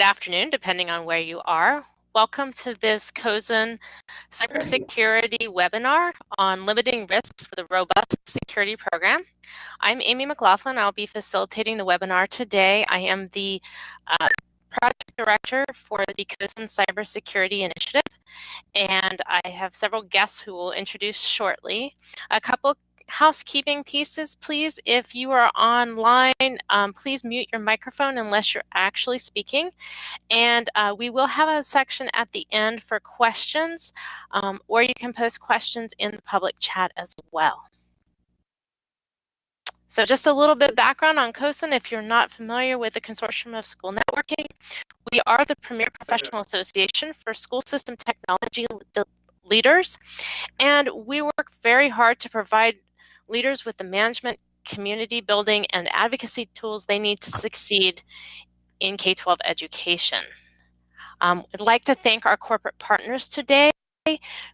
afternoon, depending on where you are. Welcome to this COSN Cybersecurity webinar on limiting risks with a robust security program. I'm Amy McLaughlin. I'll be facilitating the webinar today. I am the project director for the COSN Cybersecurity Initiative, and I have several guests who will introduce shortly. A couple housekeeping pieces, please. If you are online, please mute your microphone unless you're actually speaking. And we will have a section at the end for questions, or you can post questions in the public chat as well. So just a little bit of background on COSN. If you're not familiar with the Consortium of School Networking, we are the premier professional association for school system technology leaders, and we work very hard to provide leaders with the management, community building, and advocacy tools they need to succeed in K-12 education. I'd like to thank our corporate partners today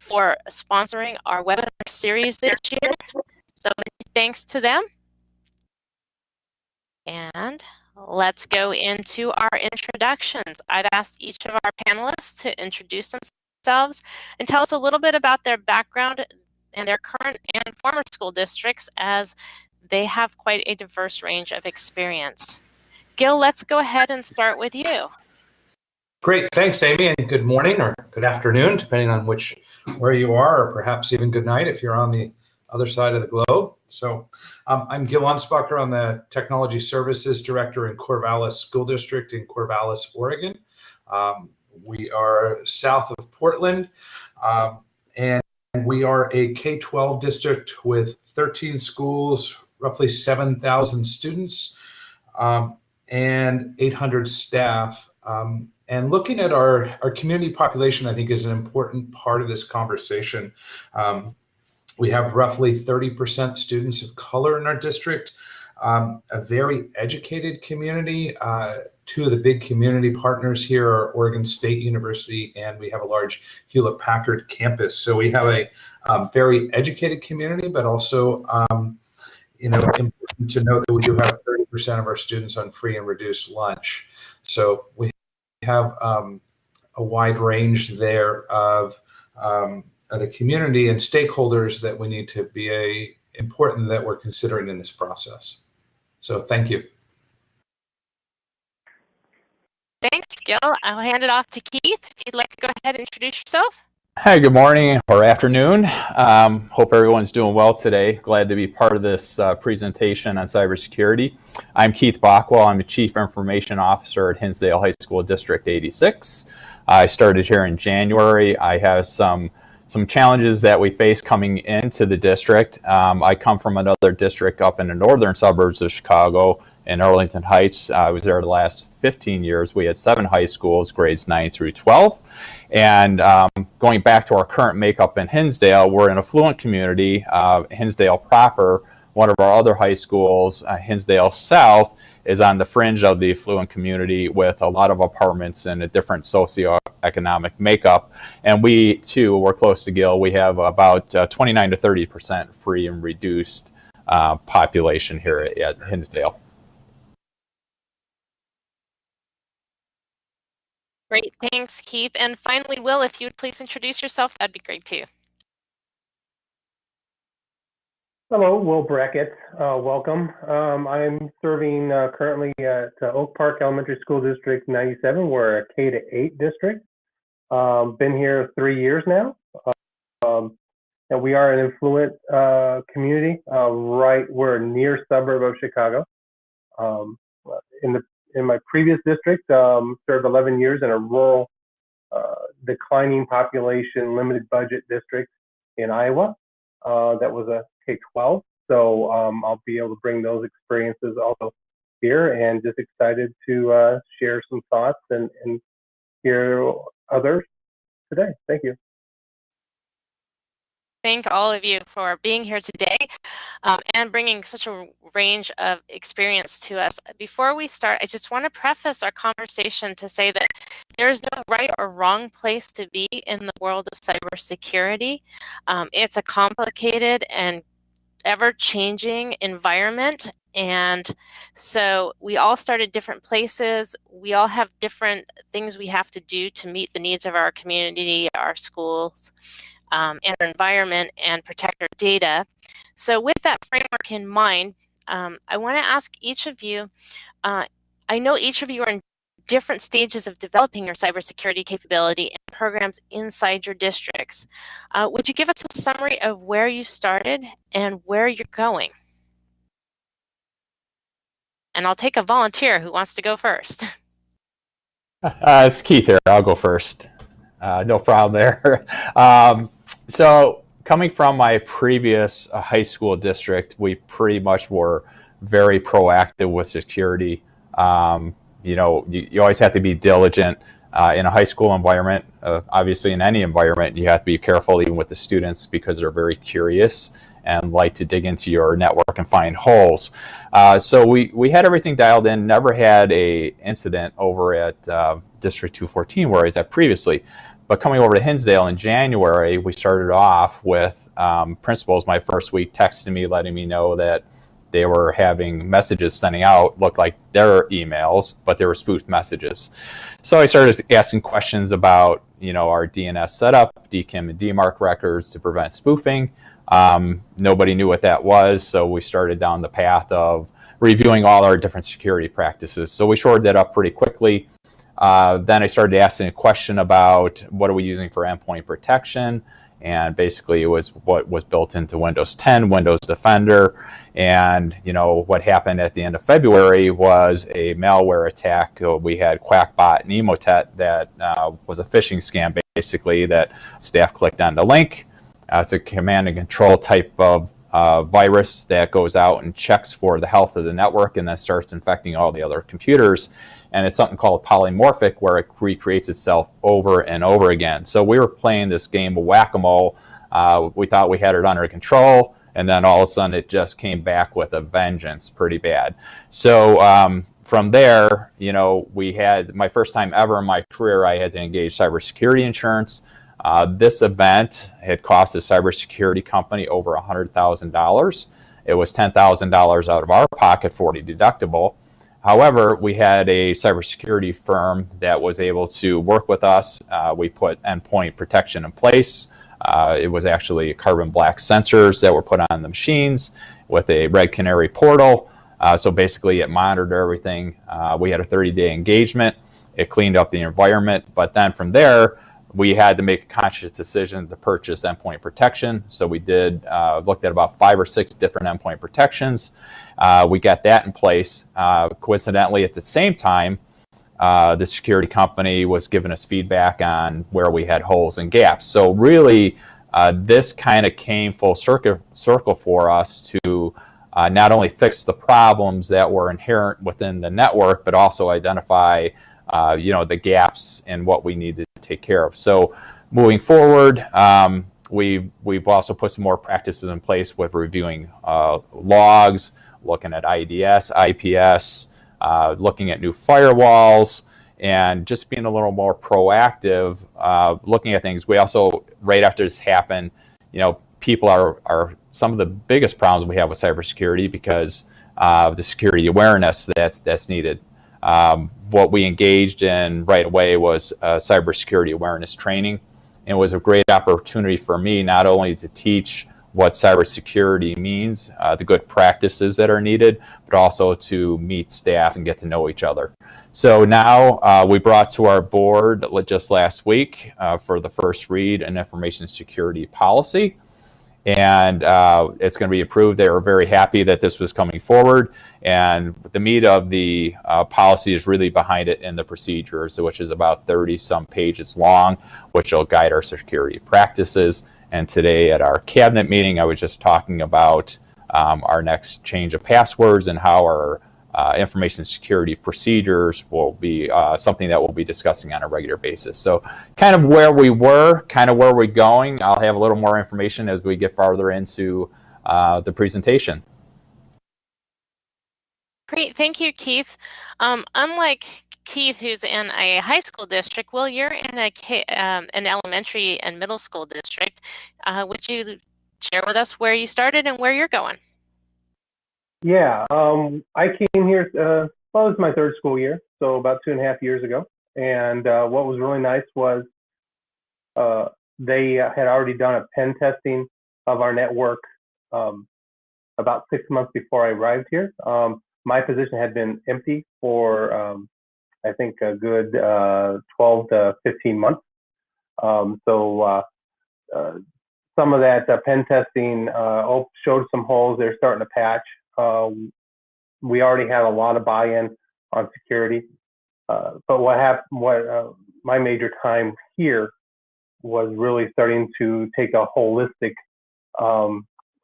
for sponsoring our webinar series this year. So many thanks to them. And let's go into our introductions. I've asked each of our panelists to introduce themselves and tell us a little bit about their background and their current and former school districts, as they have quite a diverse range of experience. Gil, let's go ahead and start with you. Great, thanks, Amy, and good morning or good afternoon, depending on where you are, or perhaps even good night if you're on the other side of the globe. So I'm Gil Ansbacher. I'm the Technology Services Director in Corvallis School District in Corvallis, Oregon. We are south of Portland, and we are a K-12 district with 13 schools, roughly 7,000 students, and 800 staff. And looking at our community population, I think, is an important part of this conversation. We have roughly 30% students of color in our district, a very educated community. Two of the big community partners here are Oregon State University, and we have a large Hewlett-Packard campus. So we have a very educated community, but also important to note that we do have 30% of our students on free and reduced lunch. So we have a wide range there of the community and stakeholders that we need to be important that we're considering in this process. So thank you. Thanks, Gil. I'll hand it off to Keith. If you'd like to go ahead and introduce yourself. Hi, good morning or afternoon. Hope everyone's doing well today. Glad to be part of this presentation on cybersecurity. I'm Keith Bockwell. I'm the Chief Information Officer at Hinsdale High School District 86. I started here in January. I have some challenges that we face coming into the district. I come from another district up in the northern suburbs of Chicago in Arlington Heights. I was there the last 15 years. We had 7 high schools, grades 9 through 12. And going back to our current makeup in Hinsdale, we're an affluent community. Hinsdale proper, one of our other high schools, Hinsdale South, is on the fringe of the affluent community with a lot of apartments and a different socioeconomic makeup. And we, too, we're close to Gil. We have about 29 to 30% free and reduced population here at Hinsdale. Great, thanks, Keith. And finally, Will, if you'd please introduce yourself, that'd be great too. Hello, Will Brackett. Welcome. I'm serving currently at Oak Park Elementary School District 97. We're a K-8 district. Been here 3 years now. And we are an affluent community. We're a near suburb of Chicago. In my previous district, served 11 years in a rural, declining population, limited budget district in Iowa. That was a K-12. So I'll be able to bring those experiences also here, and just excited to share some thoughts and hear others today. Thank you. Thank all of you for being here today and bringing such a range of experience to us. Before we start, I just want to preface our conversation to say that there's no right or wrong place to be in the world of cybersecurity. It's a complicated and ever-changing environment, and so we all start at different places. We all have different things we have to do to meet the needs of our community, our schools, and our environment, and protect our data. So with that framework in mind, I want to ask each of you, I know each of you are in different stages of developing your cybersecurity capability and programs inside your districts. Would you give us a summary of where you started and where you're going? And I'll take a volunteer who wants to go first. It's Keith here. I'll go first. No problem there. So coming from my previous high school district, we pretty much were very proactive with security. You know, you always have to be diligent in a high school environment. Obviously, in any environment, you have to be careful even with the students because they're very curious and like to dig into your network and find holes. So we had everything dialed in, never had a incident over at District 214 where I was at previously. But coming over to Hinsdale in January, we started off with principals my first week texting me, letting me know that they were having messages sending out, looked like their emails, but they were spoofed messages. So I started asking questions about, you know, our DNS setup, DKIM and DMARC records to prevent spoofing. Nobody knew what that was, so we started down the path of reviewing all our different security practices. So we shored that up pretty quickly. Then I started asking a question about what are we using for endpoint protection, and basically it was what was built into Windows 10, Windows Defender, and you know what happened at the end of February was a malware attack. We had Quackbot and Emotet that was a phishing scam, basically, that staff clicked on the link. It's a command and control type of virus that goes out and checks for the health of the network and then starts infecting all the other computers. And it's something called polymorphic, where it recreates itself over and over again. So we were playing this game of whack-a-mole. We thought we had it under control, and then all of a sudden it just came back with a vengeance, pretty bad. So from there, you know, we had my first time ever in my career, I had to engage cybersecurity insurance. This event had cost a cybersecurity company over $100,000. It was $10,000 out of our pocket, 40 deductible. However, we had a cybersecurity firm that was able to work with us. We put endpoint protection in place. It was actually carbon black sensors that were put on the machines with a Red Canary portal. So basically it monitored everything. We had a 30-day engagement. It cleaned up the environment. But then from there, we had to make a conscious decision to purchase endpoint protection. So we did looked at about 5 or 6 different endpoint protections. We got that in place. Coincidentally, at the same time, the security company was giving us feedback on where we had holes and gaps. So really, this kind of came full circle for us to not only fix the problems that were inherent within the network, but also identify you know, the gaps in what we needed to take care of. So moving forward, we've also put some more practices in place with reviewing logs, looking at IDS, IPS, looking at new firewalls, and just being a little more proactive, looking at things. We also, right after this happened, you know, people are some of the biggest problems we have with cybersecurity because of the security awareness that's needed. What we engaged in right away was cybersecurity awareness training. And it was a great opportunity for me not only to teach what cybersecurity means, the good practices that are needed, but also to meet staff and get to know each other. So now we brought to our board just last week for the first read an information security policy. And it's going to be approved. They were very happy that this was coming forward. And the meat of the policy is really behind it in the procedures, which is about 30-some pages long, which will guide our security practices. And today at our cabinet meeting, I was just talking about our next change of passwords and how our information security procedures will be something that we'll be discussing on a regular basis. So kind of where we were, kind of where we're going. I'll have a little more information as we get farther into the presentation. Great, thank you, Keith. Unlike Keith, who's in a high school district, Will, you're in an elementary and middle school district. Would you share with us where you started and where you're going? Yeah, I came here, well, it was my third school year, so about 2.5 years ago. And what was really nice was they had already done a pen testing of our network about 6 months before I arrived here. My position had been empty for, I think, a good 12 to 15 months. So some of that pen testing showed some holes. They're starting to patch. We already had a lot of buy-in on security. But what happened, my major time here was really starting to take a holistic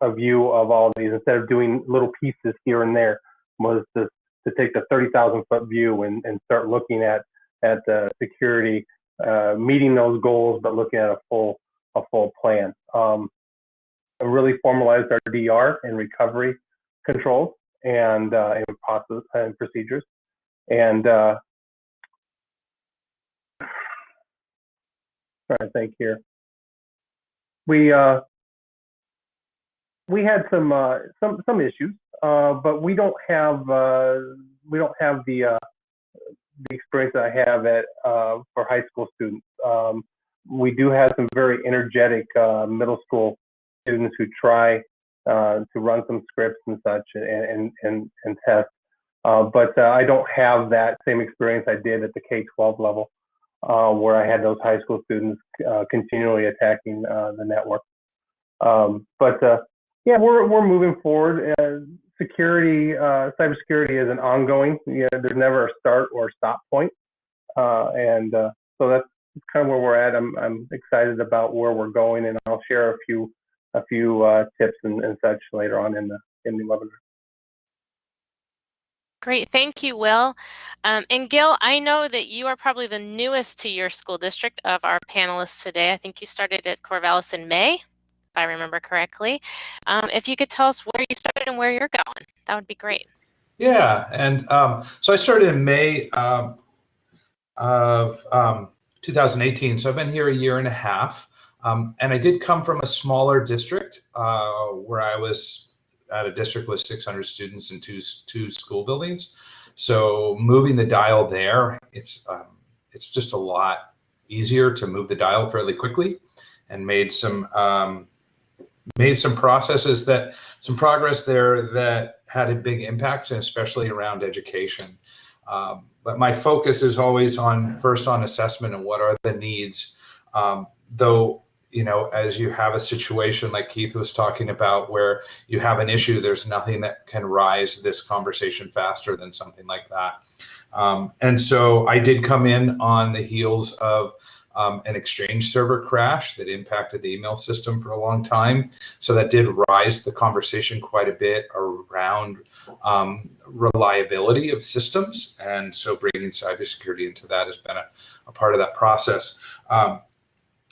a view of all of these instead of doing little pieces here and there, was to take the 30,000-foot view and start looking at the security, meeting those goals, but looking at a full plan. And really formalized our DR and recovery controls and process and procedures. And trying to think here, we had some issues, but we don't have the experience that I have for high school students. We do have some very energetic middle school students who try to run some scripts and such and test. But I don't have that same experience I did at the K-12 level, where I had those high school students continually attacking the network. Yeah, we're moving forward. Security, cybersecurity is an ongoing. There's never a start or stop point, and so that's kind of where we're at. I'm excited about where we're going, and I'll share a few tips and such later on in the webinar. Great, thank you, Will. And Gil, I know that you are probably the newest to your school district of our panelists today. I think you started at Corvallis in May, if I remember correctly. If you could tell us where you started and where you're going, that would be great. Yeah, and so I started in May of 2018, so I've been here a year and a half. And I did come from a smaller district where I was at a district with 600 students and two school buildings. So moving the dial there, it's just a lot easier to move the dial fairly quickly, and made some progress there that had big impacts, and especially around education. But my focus is always first on assessment and what are the needs. Though, as you have a situation like Keith was talking about, where you have an issue, there's nothing that can rise this conversation faster than something like that. And so I did come in on the heels of an Exchange server crash that impacted the email system for a long time. So that did rise the conversation quite a bit around reliability of systems. And so bringing cybersecurity into that has been a part of that process.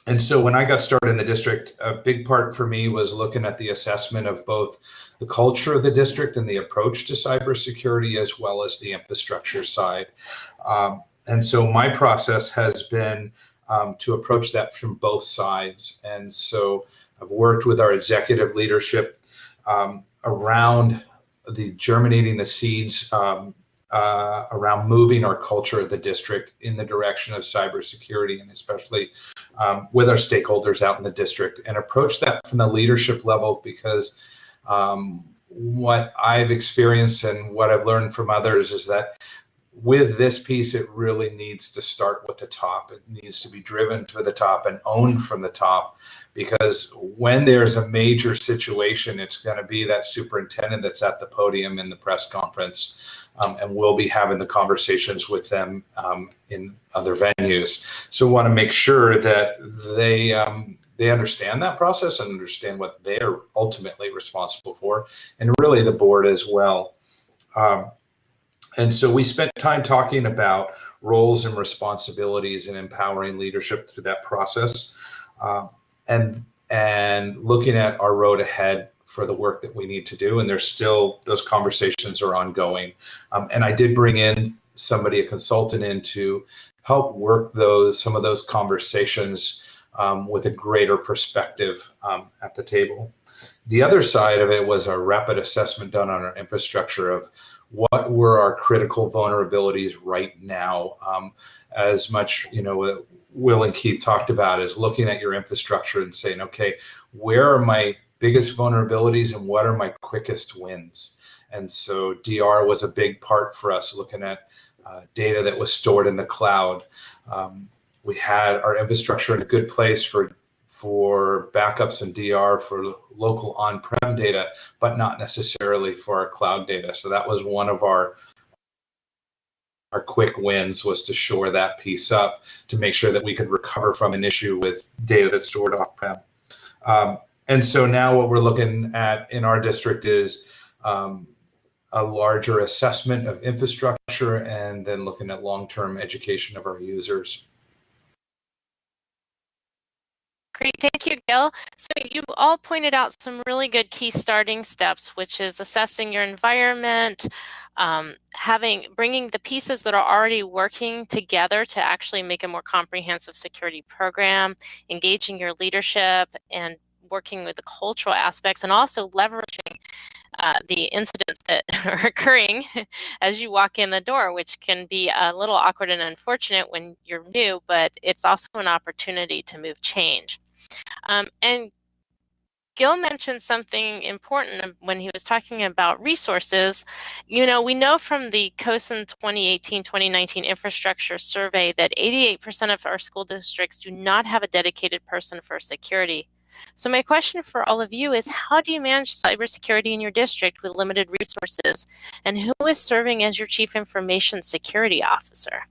And so when I got started in the district, a big part for me was looking at the assessment of both the culture of the district and the approach to cybersecurity, as well as the infrastructure side. And so my process has been to approach that from both sides. And so I've worked with our executive leadership around germinating the seeds around moving our culture of the district in the direction of cybersecurity, and especially with our stakeholders out in the district, and approach that from the leadership level, because what I've experienced and what I've learned from others is that with this piece, it really needs to start with the top. It needs to be driven to the top and owned from the top, because when there's a major situation, it's going to be that superintendent that's at the podium in the press conference, and we'll be having the conversations with them in other venues. So we want to make sure that they understand that process and understand what they're ultimately responsible for, and really the board as well. And so we spent time talking about roles and responsibilities and empowering leadership through that process, and looking at our road ahead for the work that we need to do. And there's still, those conversations are ongoing. And I did bring in a consultant in to help work some of those conversations with a greater perspective at the table. The other side of it was a rapid assessment done on our infrastructure of what were our critical vulnerabilities right now. As much, Will and Keith talked about is looking at your infrastructure and saying, okay, where are my biggest vulnerabilities and what are my quickest wins? And so DR was a big part for us, looking at data that was stored in the cloud. We had our infrastructure in a good place for backups and DR for local on-prem data, but not necessarily for our cloud data. So that was one of our quick wins, was to shore that piece up to make sure that we could recover from an issue with data that's stored off-prem. And so now what we're looking at in our district is a larger assessment of infrastructure and then looking at long-term education of our users. Great, thank you, Gil. So you all pointed out some really good key starting steps, which is assessing your environment, bringing the pieces that are already working together to actually make a more comprehensive security program, engaging your leadership, and working with the cultural aspects, and also leveraging the incidents that are occurring as you walk in the door, which can be a little awkward and unfortunate when you're new, but it's also an opportunity to move change. And Gil mentioned something important when he was talking about resources. We know from the COSIN 2018-2019 infrastructure survey that 88% of our school districts do not have a dedicated person for security. So my question for all of you is, how do you manage cybersecurity in your district with limited resources? And who is serving as your Chief Information Security Officer?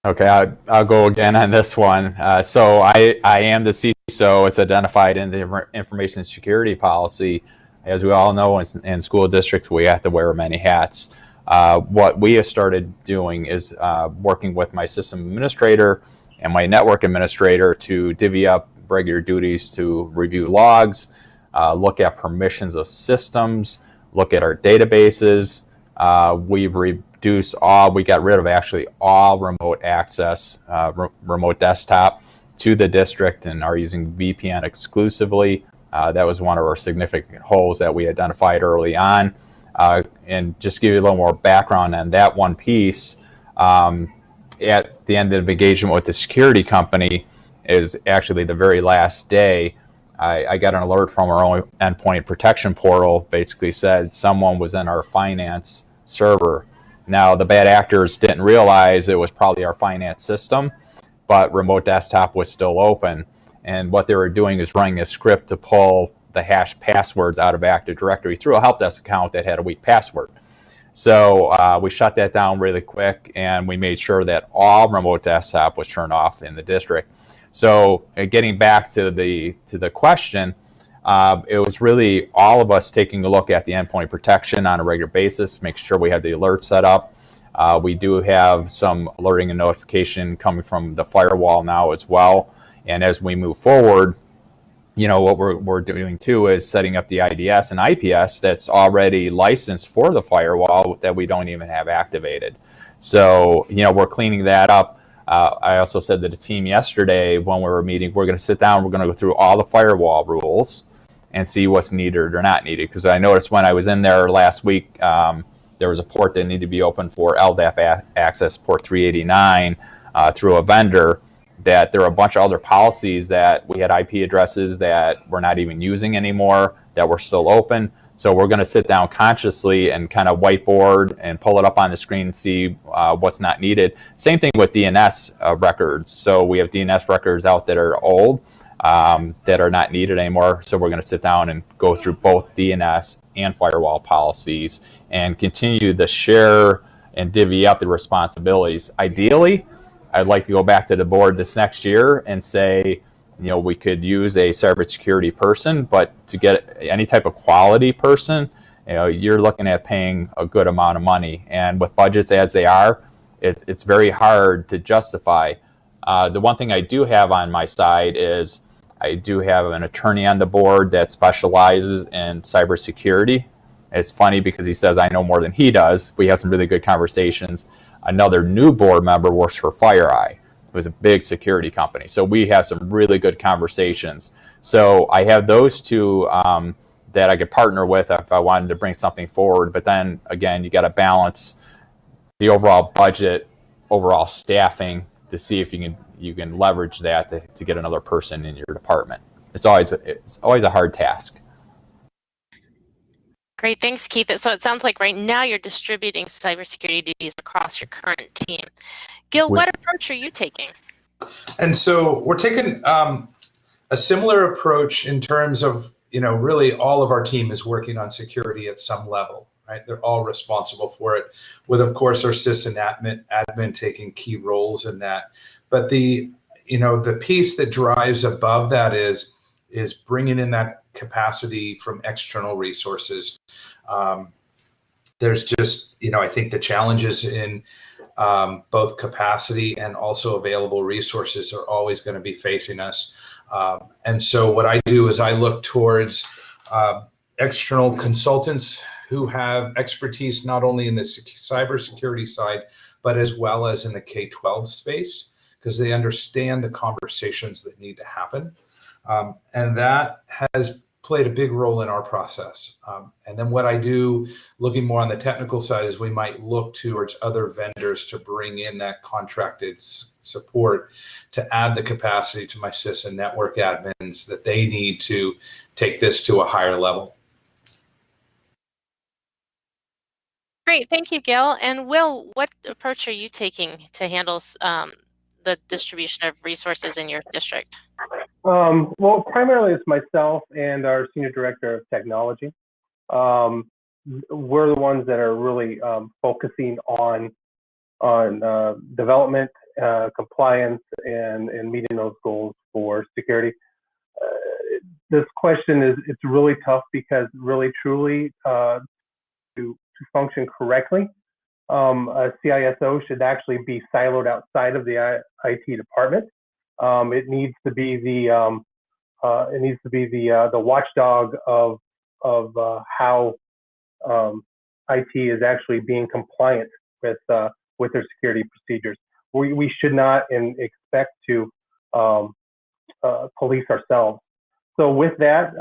Okay, I'll go again on this one. So I am the CISO. It's identified in the information security policy. As we all know, in school districts, we have to wear many hats. What we have started doing is working with my system administrator and my network administrator to divvy up regular duties to review logs, look at permissions of systems, look at our databases. We got rid of actually all remote access, remote desktop to the district, and are using VPN exclusively. That was one of our significant holes that we identified early on. And just give you a little more background on that one piece, at the end of engagement with the security company is actually the very last day. I got an alert from our own endpoint protection portal, basically said someone was in our finance server. Now, the bad actors didn't realize it was probably our finance system, but remote desktop was still open. And what they were doing is running a script to pull the hash passwords out of Active Directory through a help desk account that had a weak password. So we shut that down really quick, and we made sure that all remote desktop was turned off in the district. So getting back to the question, it was really all of us taking a look at the endpoint protection on a regular basis, make sure we had the alert set up. We do have some alerting and notification coming from the firewall now as well. And as we move forward, what we're doing too is setting up the IDS and IPS that's already licensed for the firewall that we don't even have activated. So, we're cleaning that up. I also said to the team yesterday when we were meeting, we're going to sit down, we're going to go through all the firewall rules and see what's needed or not needed. Because I noticed when I was in there last week, there was a port that needed to be open for LDAP access, port 389, through a vendor, that there are a bunch of other policies that we had IP addresses that we're not even using anymore that were still open. So we're going to sit down consciously and kind of whiteboard and pull it up on the screen and see what's not needed. Same thing with DNS records. So we have DNS records out that are old, that are not needed anymore. So we're going to sit down and go through both DNS and firewall policies and continue to share and divvy up the responsibilities. Ideally, I'd like to go back to the board this next year and say, we could use a cybersecurity person, but to get any type of quality person, you're looking at paying a good amount of money. And with budgets as they are, it's very hard to justify. The one thing I do have on my side is I do have an attorney on the board that specializes in cybersecurity. It's funny because he says I know more than he does. We have some really good conversations. Another new board member works for FireEye. It was a big security company. So we have some really good conversations. So I have those two that I could partner with if I wanted to bring something forward. But then again, you got to balance the overall budget, overall staffing to see if you can leverage that to get another person in your department. It's always a hard task. Great, thanks, Keith. So it sounds like right now you're distributing cybersecurity duties across your current team. Gil, what approach are you taking? And so we're taking a similar approach in terms of, really all of our team is working on security at some level, right? They're all responsible for it, with, of course, our sys and admin taking key roles in that. But the piece that drives above that is bringing in that capacity from external resources. There's just, I think the challenges in both capacity and also available resources are always going to be facing us. And so what I do is I look towards external consultants who have expertise not only in the cybersecurity side, but as well as in the K-12 space, because they understand the conversations that need to happen. And that has played a big role in our process. And then what I do, looking more on the technical side, is we might look towards other vendors to bring in that contracted support to add the capacity to my sys and network admins that they need to take this to a higher level. Great, thank you, Gil. And Will, what approach are you taking to handle the distribution of resources in your district? Well, primarily it's myself and our Senior Director of Technology. We're the ones that are really focusing on development, compliance, and meeting those goals for security. This question it's really tough because really truly to function correctly, a CISO should actually be siloed outside of the IT department. It needs to be the watchdog of how IT is actually being compliant with their security procedures. We should not expect to police ourselves. So with that,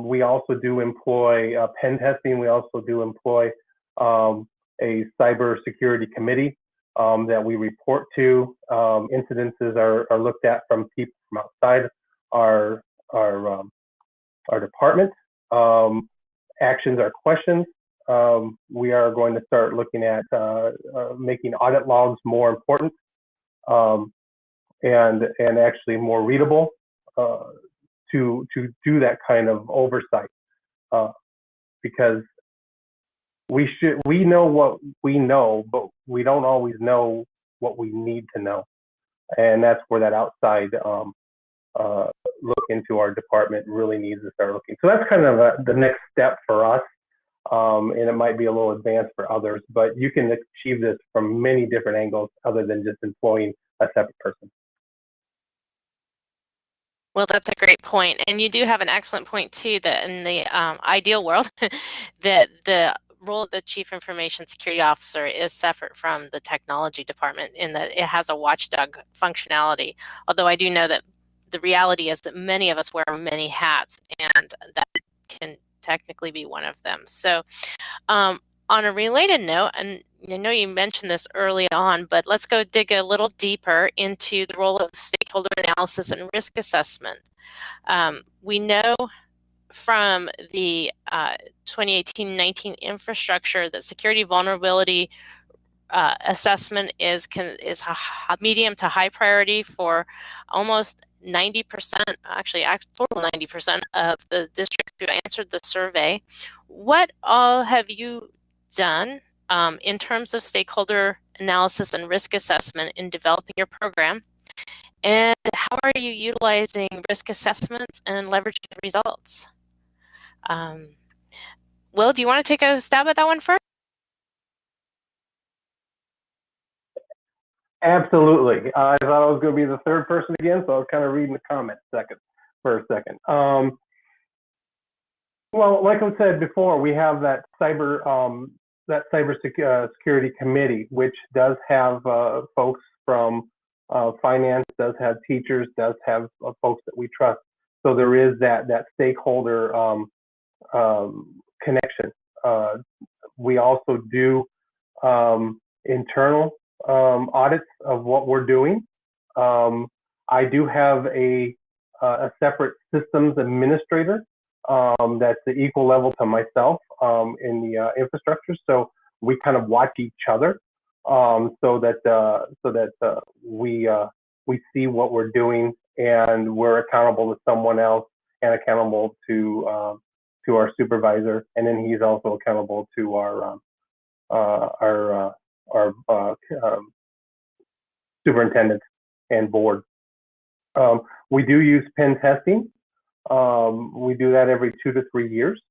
we also do employ pen testing. We also do employ a cybersecurity committee that we report to. Incidences are looked at from people from outside our department. Actions are questions. We are going to start looking at making audit logs more important and actually more readable to do that kind of oversight, because we know what we know, but we don't always know what we need to know, and that's where that outside look into our department really needs to start looking. So that's kind of the next step for us, and it might be a little advanced for others, but you can achieve this from many different angles other than just employing a separate person. Well, that's a great point. And you do have an excellent point, too, that in the ideal world, that the role of the Chief Information Security Officer is separate from the technology department in that it has a watchdog functionality. Although I do know that the reality is that many of us wear many hats, and that can technically be one of them. So on a related note, and I know you mentioned this early on, but let's go dig a little deeper into the role of stakeholder analysis and risk assessment. We know from the 2018-19 infrastructure that security vulnerability assessment is medium to high priority for almost 90%, actually total 90% of the districts who answered the survey. What all have you done in terms of stakeholder analysis and risk assessment in developing your program? And how are you utilizing risk assessments and leveraging the results? Will, do you want to take a stab at that one first? Absolutely. I thought I was going to be the third person again, so I was kind of reading the comments for a second. Well, like I said before, we have that cyber cybersecurity committee, which does have folks from finance, does have teachers, does have folks that we trust. So there is that stakeholder connection. We also do internal audits of what we're doing. I do have a separate systems administrator that's the equal level to myself in the infrastructure. So we kind of watch each other so that we see what we're doing, and we're accountable to someone else and accountable to our supervisor, and then he's also accountable to our superintendent and board. We do use pen testing. We do that every 2 to 3 years.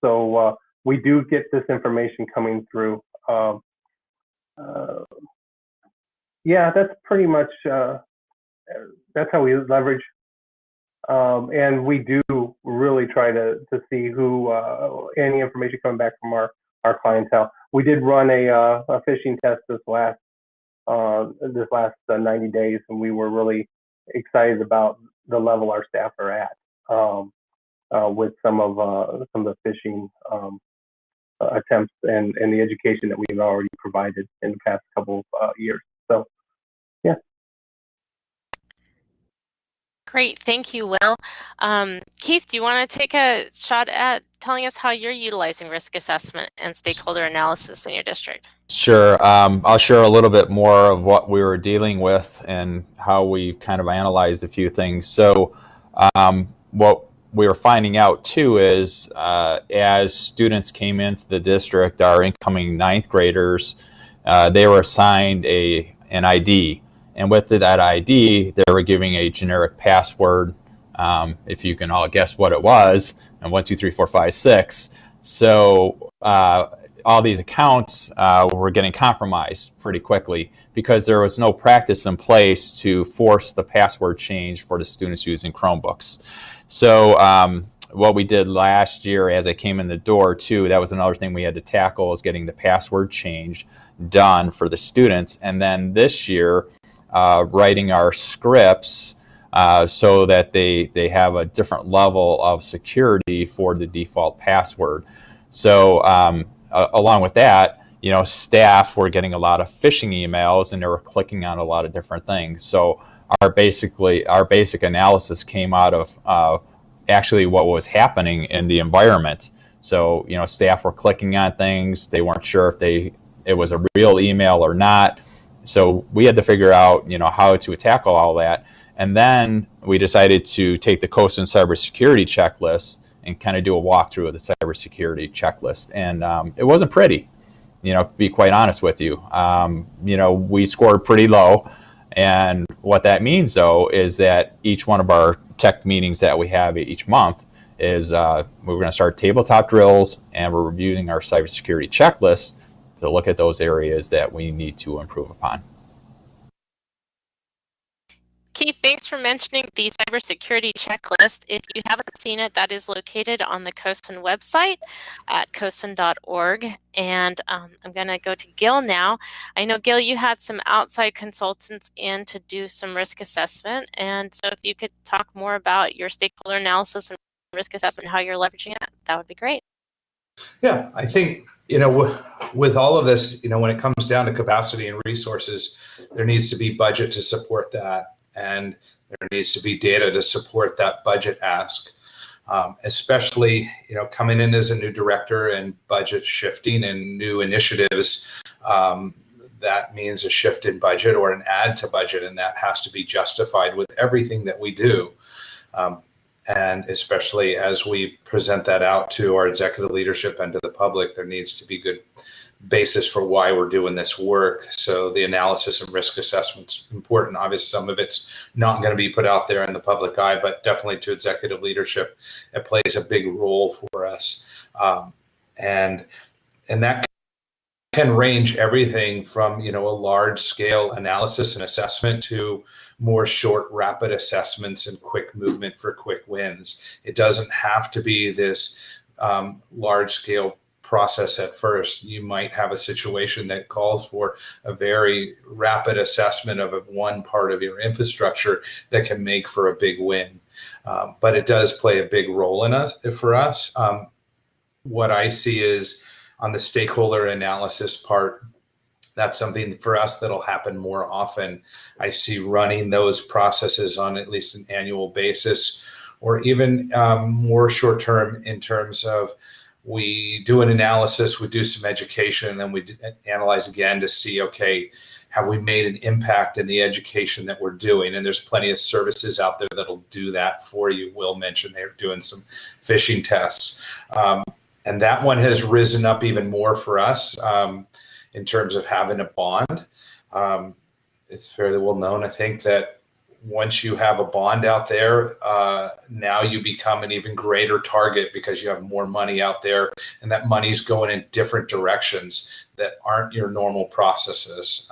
So we do get this information coming through. Yeah, that's pretty much, that's how we leverage. And we do really try to see who, any information coming back from our clientele. We did run a phishing test this last 90 days, and we were really excited about the level our staff are at with some of the phishing attempts and the education that we've already provided in the past couple of years. So, yeah. Great, thank you, Will. Keith, do you want to take a shot at telling us how you're utilizing risk assessment and stakeholder analysis in your district? Sure. I'll share a little bit more of what we were dealing with and how we've kind of analyzed a few things. So what we were finding out too is as students came into the district, our incoming ninth graders, they were assigned an ID. And with that ID, they were giving a generic password, if you can all guess what it was, and 1, 2, 3, 4, 5, 6. So all these accounts were getting compromised pretty quickly because there was no practice in place to force the password change for the students using Chromebooks. So what we did last year as I came in the door too, that was another thing we had to tackle, is getting the password change done for the students. And then this year, writing our scripts so that they have a different level of security for the default password. So along with that, staff were getting a lot of phishing emails, and they were clicking on a lot of different things. So our basic analysis came out of actually what was happening in the environment. So staff were clicking on things. They weren't sure if it was a real email or not. So we had to figure out, how to tackle all that. And then we decided to take the COSN Cybersecurity Checklist and kind of do a walkthrough of the Cybersecurity Checklist. And it wasn't pretty, to be quite honest with you. We scored pretty low. And what that means, though, is that each one of our tech meetings that we have each month is we're going to start tabletop drills, and we're reviewing our cybersecurity checklist to look at those areas that we need to improve upon. Keith, thanks for mentioning the cybersecurity checklist. If you haven't seen it, that is located on the COSN website at cosen.org. And I'm going to go to Gil now. I know, Gil, you had some outside consultants in to do some risk assessment. And so if you could talk more about your stakeholder analysis and risk assessment, how you're leveraging it, that would be great. Yeah, I think, with all of this, when it comes down to capacity and resources, there needs to be budget to support that. And there needs to be data to support that budget ask, especially, coming in as a new director and budget shifting and new initiatives. That means a shift in budget or an add to budget, and that has to be justified with everything that we do. And especially as we present that out to our executive leadership and to the public, there needs to be good basis for why we're doing this work. So the analysis and risk assessment's important. Obviously, some of it's not going to be put out there in the public eye, but definitely to executive leadership, it plays a big role for us. And that can range everything from, a large scale analysis and assessment to more short, rapid assessments and quick movement for quick wins. It doesn't have to be this large scale process at first. You might have a situation that calls for a very rapid assessment of one part of your infrastructure that can make for a big win. But it does play a big role in us for us. What I see is on the stakeholder analysis part, that's something for us that'll happen more often. I see running those processes on at least an annual basis, or even more short term in terms of we do an analysis, we do some education, and then we analyze again to see, okay, have we made an impact in the education that we're doing? And there's plenty of services out there that'll do that for you. Will mentioned they're doing some phishing tests. And that one has risen up even more for us in terms of having a bond. It's fairly well known, I think, that once you have a bond out there, now you become an even greater target because you have more money out there, and that money's going in different directions that aren't your normal processes.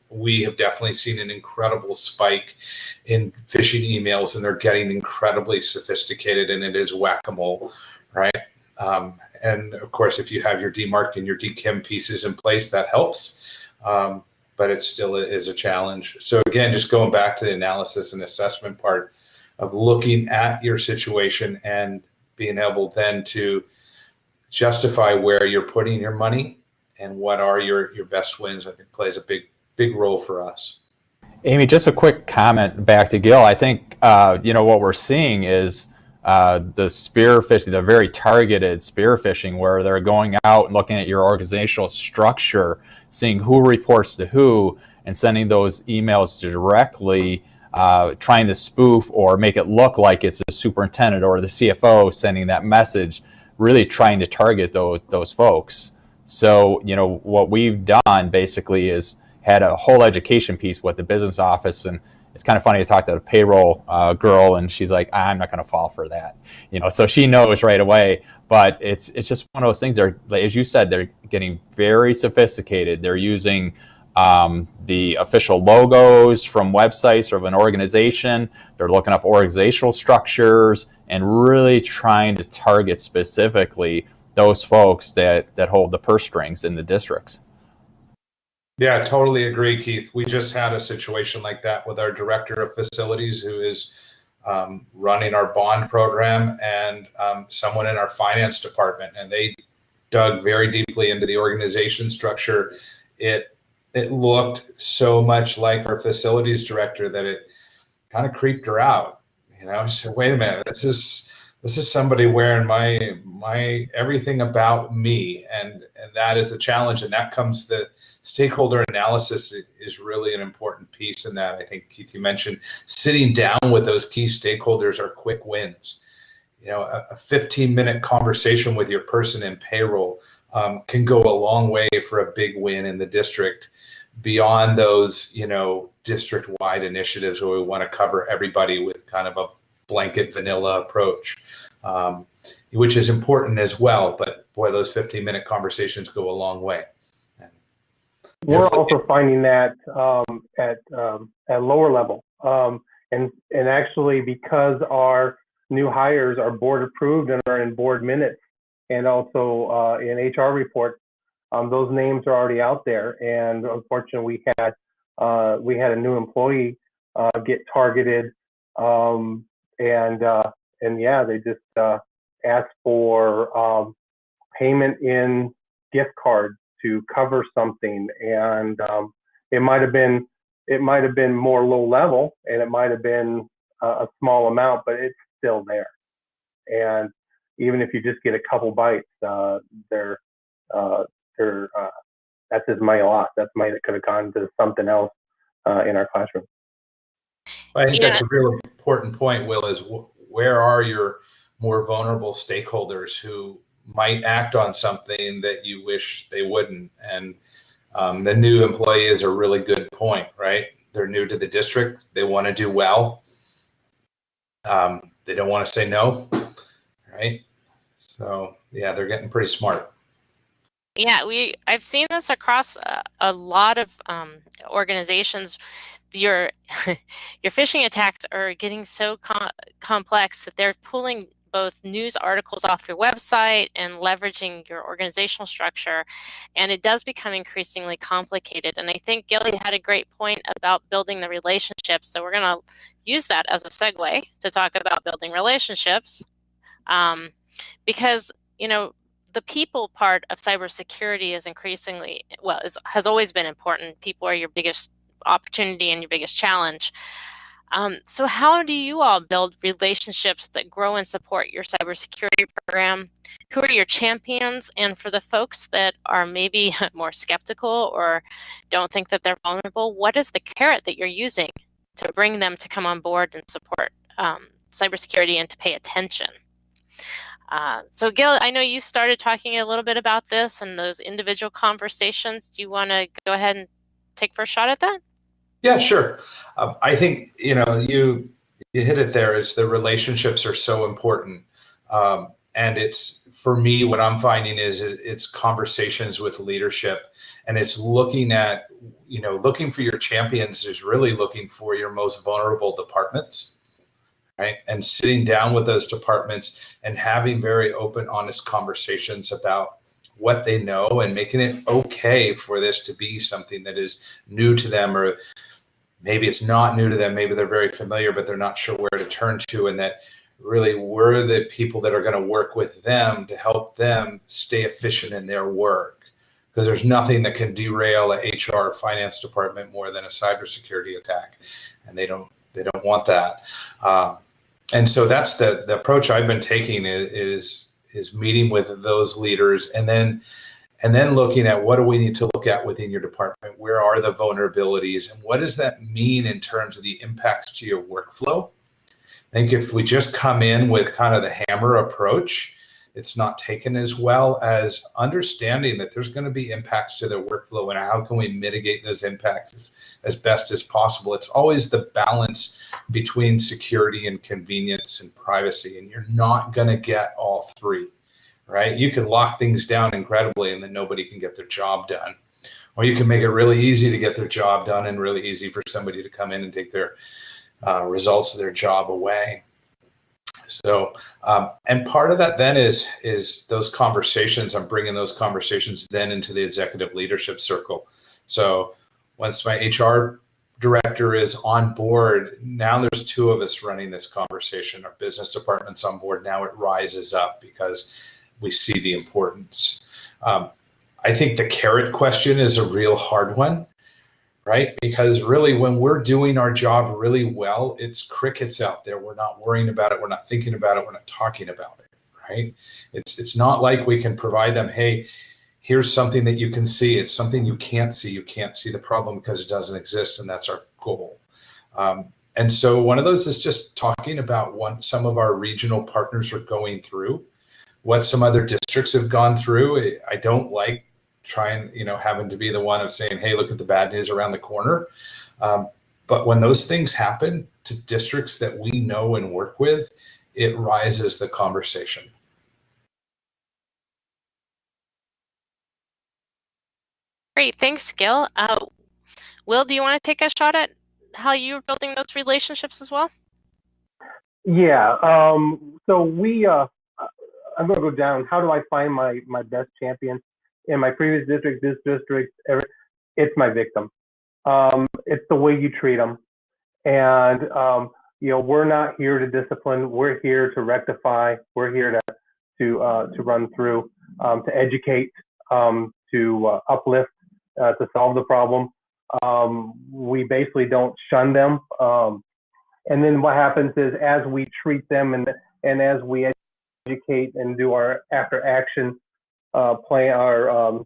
We have definitely seen an incredible spike in phishing emails, and they're getting incredibly sophisticated, and it is whack-a-mole, right? And of course, if you have your DMARC and your DKIM pieces in place, that helps. But it still is a challenge. So again, just going back to the analysis and assessment part of looking at your situation and being able then to justify where you're putting your money and what are your best wins, I think plays a big role for us. Amy, just a quick comment back to Gil. I think, what we're seeing is the spear phishing, the very targeted spear phishing, where they're going out and looking at your organizational structure, seeing who reports to who, and sending those emails directly, trying to spoof or make it look like it's the superintendent or the CFO sending that message, really trying to target those folks. So, what we've done basically is had a whole education piece with the business office, and it's kind of funny to talk to the payroll girl, and she's like, I'm not going to fall for that. So she knows right away. But it's just one of those things. They're, as you said, they're getting very sophisticated. They're using the official logos from websites of an organization. They're looking up organizational structures and really trying to target specifically those folks that hold the purse strings in the districts. Yeah, I totally agree, Keith. We just had a situation like that with our director of facilities who is running our bond program, and someone in our finance department, and they dug very deeply into the organization structure. It looked so much like our facilities director that it kind of creeped her out. She said, wait a minute, this is somebody wearing my everything about me, and that is a challenge. And that comes, the stakeholder analysis is really an important piece in that. I think Keith, you mentioned sitting down with those key stakeholders are quick wins. A 15-minute conversation with your person in payroll can go a long way for a big win in the district, beyond those district-wide initiatives where we want to cover everybody with kind of a blanket vanilla approach, which is important as well. But boy, those 15-minute conversations go a long way. We're also finding that at lower level, and actually, because our new hires are board approved and are in board minutes, and also in HR reports, those names are already out there. And unfortunately, we had a new employee get targeted, and yeah, they just asked for payment in gift cards to cover something, and it might have been more low level, and it might have been a small amount, but it's still there. And even if you just get a couple bites, that's just money lost. That's money that could have gone to something else in our classroom. I think that's a real important point, Will, is where are your more vulnerable stakeholders who might act on something that you wish they wouldn't? And the new employee is a really good point, right? They're new to the district. They want to do well. They don't want to say no, right? So yeah, they're getting pretty smart. Yeah, I've seen this across a lot of organizations. Your your phishing attacks are getting so complex that they're pulling both news articles off your website and leveraging your organizational structure, and it does become increasingly complicated. And I think Gilly had a great point about building the relationships, so we're going to use that as a segue to talk about building relationships, because, you know, the people part of cybersecurity is increasingly, well, has always been important. People are your biggest opportunity and your biggest challenge. So how do you all build relationships that grow and support your cybersecurity program? Who are your champions? And for the folks that are maybe more skeptical or don't think that they're vulnerable, what is the carrot that you're using to bring them to come on board and support cybersecurity and to pay attention? So Gil, I know you started talking a little bit about this and those individual conversations. Do you want to go ahead and take first shot at that? Yeah, sure. I think, you know, you hit it there. It's the relationships are so important. And it's, for me, what I'm finding is it's conversations with leadership, and it's looking at, you know, looking for your champions is really looking for your most vulnerable departments, right? And sitting down with those departments and having very open, honest conversations about what they know and making it okay for this to be something that is new to them, or maybe it's not new to them. Maybe they're very familiar, but they're not sure where to turn to, and that really we're the people that are going to work with them to help them stay efficient in their work. Because there's nothing that can derail a HR or finance department more than a cybersecurity attack, and they don't want that. And so that's the approach I've been taking is meeting with those leaders, and then looking at what do we need to look at within your department? Where are the vulnerabilities, and what does that mean in terms of the impacts to your workflow? I think if we just come in with kind of the hammer approach, it's not taken as well as understanding that there's going to be impacts to their workflow, and how can we mitigate those impacts as best as possible. It's always the balance between security and convenience and privacy, and you're not going to get all three. Right? You can lock things down incredibly and then nobody can get their job done. Or you can make it really easy to get their job done and really easy for somebody to come in and take their results of their job away. So, and part of that then is those conversations. I'm bringing those conversations then into the executive leadership circle. So once my HR director is on board, now there's two of us running this conversation. Our business department's on board. Now it rises up because we see the importance. I think the carrot question is a real hard one, right? Because really, when we're doing our job really well, it's crickets out there. We're not worrying about it. We're not thinking about it. We're not talking about it, right? It's not like we can provide them, hey, here's something that you can see. It's something you can't see. You can't see the problem because it doesn't exist, and that's our goal. And so one of those is just talking about what some of our regional partners are going through, what some other districts have gone through. I don't like trying, having to be the one of saying, hey, look at the bad news around the corner. But when those things happen to districts that we know and work with, it rises the conversation. Great, thanks, Gil. Will, do you want to take a shot at how you're building those relationships as well? Yeah, so I'm going to go down. How do I find my best champion? In my previous district, this district, it's my victim. It's the way you treat them. And, we're not here to discipline. We're here to rectify. We're here to run through, to educate, to uplift, to solve the problem. We basically don't shun them. And then what happens is, as we treat them and as we educate and do our after action plan, our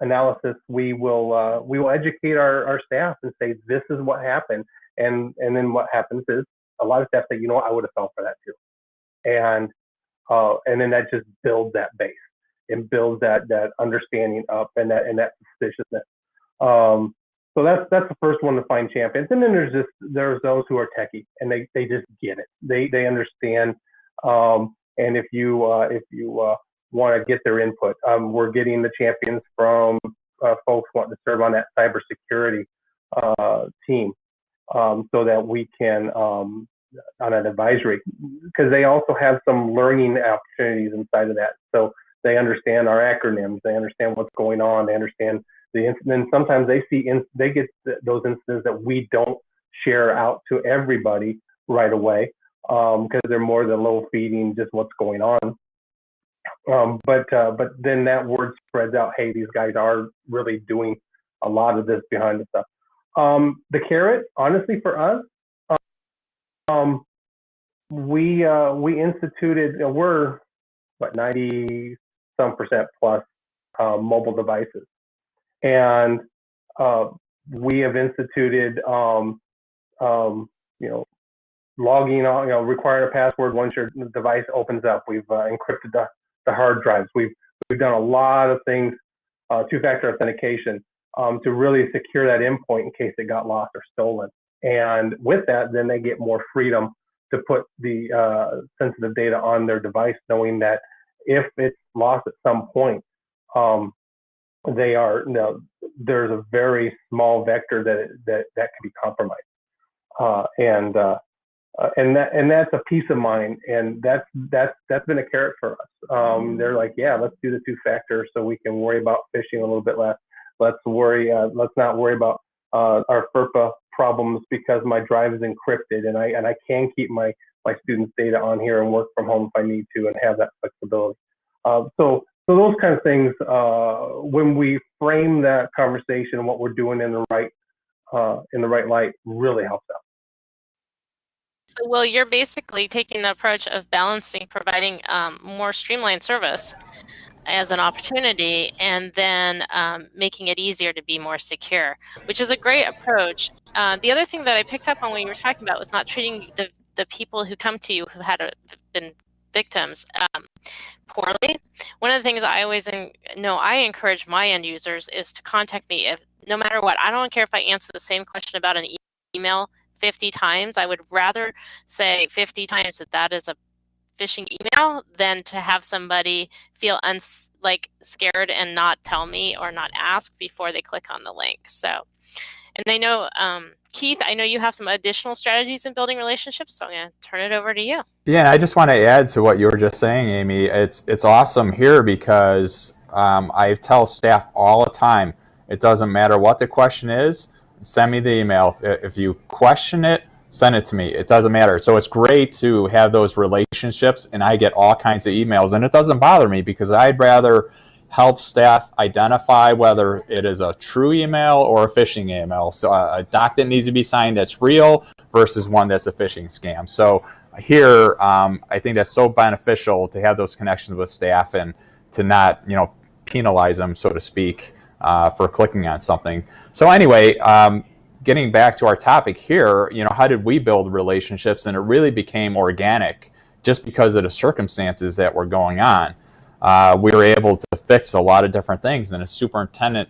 analysis, we will educate our staff and say, this is what happened. And then what happens is a lot of staff say, I would have fell for that too. And then that just builds that base and builds that understanding up and that suspiciousness. So that's the first one to find champions. And then there's those who are techie and they just get it. They understand. And if you want to get their input, we're getting the champions from folks wanting to serve on that cybersecurity team, so that we can on an advisory, because they also have some learning opportunities inside of that. So they understand our acronyms, they understand what's going on, they understand the incident. Sometimes they get those incidents that we don't share out to everybody right away, because they're more the low feeding, just what's going on. But then that word spreads out. Hey, these guys are really doing a lot of this behind the stuff. The carrot, honestly, for us, we instituted. We're 90% plus mobile devices, and we have instituted logging on, require a password once your device opens up. We've encrypted the hard drives. We've done a lot of things, two-factor authentication, to really secure that endpoint in case it got lost or stolen. And with that, then they get more freedom to put the sensitive data on their device, knowing that if it's lost at some point, there's a very small vector that can be compromised. And that's a peace of mind, and that's been a carrot for us. They're like, yeah, let's do the two-factor so we can worry about phishing a little bit less. Let's not worry about our FERPA problems because my drive is encrypted, and I can keep my students' data on here and work from home if I need to, and have that flexibility. So those kind of things, when we frame that conversation and what we're doing in the right light, really helps out. So, Will, you're basically taking the approach of balancing providing more streamlined service as an opportunity, and then making it easier to be more secure, which is a great approach. The other thing that I picked up on when you were talking about was not treating the people who come to you who had been victims poorly. One of the things I always I encourage my end users is to contact me no matter what. I don't care if I answer the same question about an email 50 times. I would rather say 50 times that is a phishing email than to have somebody feel scared and not tell me or not ask before they click on the link. So, and I know, Keith, I know you have some additional strategies in building relationships, so I'm going to turn it over to you. Yeah, I just want to add to what you were just saying, Amy. It's awesome here because I tell staff all the time, it doesn't matter what the question is, send me the email. If you question it, send it to me. It doesn't matter. So it's great to have those relationships, and I get all kinds of emails, and it doesn't bother me because I'd rather help staff identify whether it is a true email or a phishing email. So a doc that needs to be signed that's real versus one that's a phishing scam. So here, I think that's so beneficial to have those connections with staff and to not, penalize them, so to speak, for clicking on something. So anyway, getting back to our topic here, how did we build relationships? And it really became organic just because of the circumstances that were going on. We were able to fix a lot of different things. And a superintendent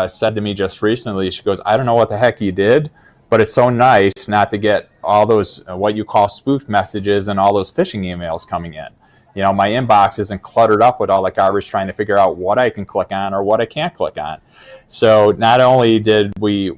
said to me just recently, she goes, I don't know what the heck you did, but it's so nice not to get all those, what you call spoofed messages and all those phishing emails coming in. My inbox isn't cluttered up with all the garbage trying to figure out what I can click on or what I can't click on. So not only did we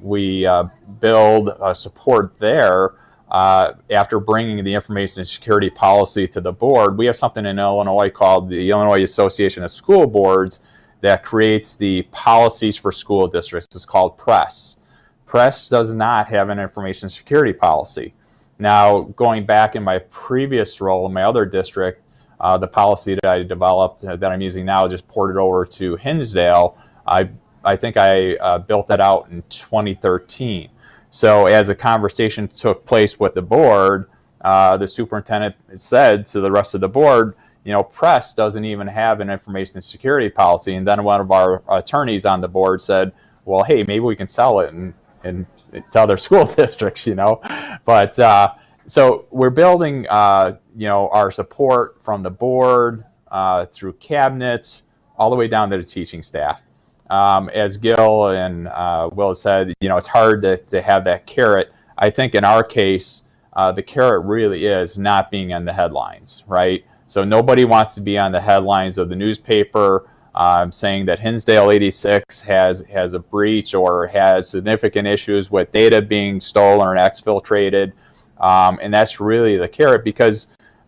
build support there, after bringing the information security policy to the board, we have something in Illinois called the Illinois Association of School Boards that creates the policies for school districts. It's called PRESS. PRESS does not have an information security policy. Now, going back in my previous role in my other district, the policy that I developed that I'm using now, just ported over to Hinsdale. I think I built that out in 2013. So as a conversation took place with the board, the superintendent said to the rest of the board, PRESS doesn't even have an information security policy. And then one of our attorneys on the board said, well, hey, maybe we can sell it and to other school districts, But so we're building, our support from the board through cabinets all the way down to the teaching staff. As Gil and Will said, it's hard to have that carrot. I think in our case, the carrot really is not being in the headlines, right? So nobody wants to be on the headlines of the newspaper saying that Hinsdale 86 has a breach or has significant issues with data being stolen or exfiltrated. And that's really the carrot, because